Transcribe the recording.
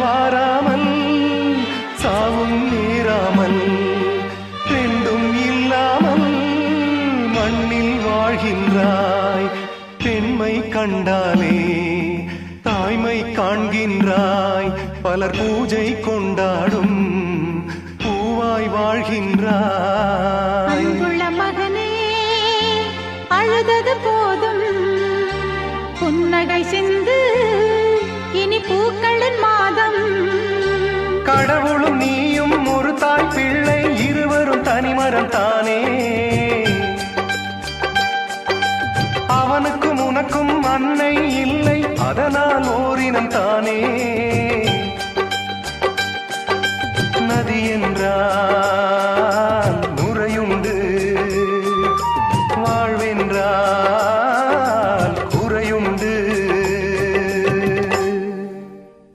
வாராமல் சாவும் நேராமல் ரெண்டும் இல்லாமல் மண்ணில் வாழ்கின்றாய். பெண்மை கண்டாலே தாய்மை காண்கின்றாய். பலர் பூஜை கொண்டாடும் பூவாய் வாழ்கின்றாய். மகனே அழுதது போதும், புன்னகை சிந்து இனி பூக்களின் மாதம். கடவுளும் நீயும் ஒரு தாய் பிள்ளை, இருவரும் தனிமரம் தானே. அவனுக்கும் உனக்கும் அன்னை இல்லை, அதனால் ஓரினம் தானே.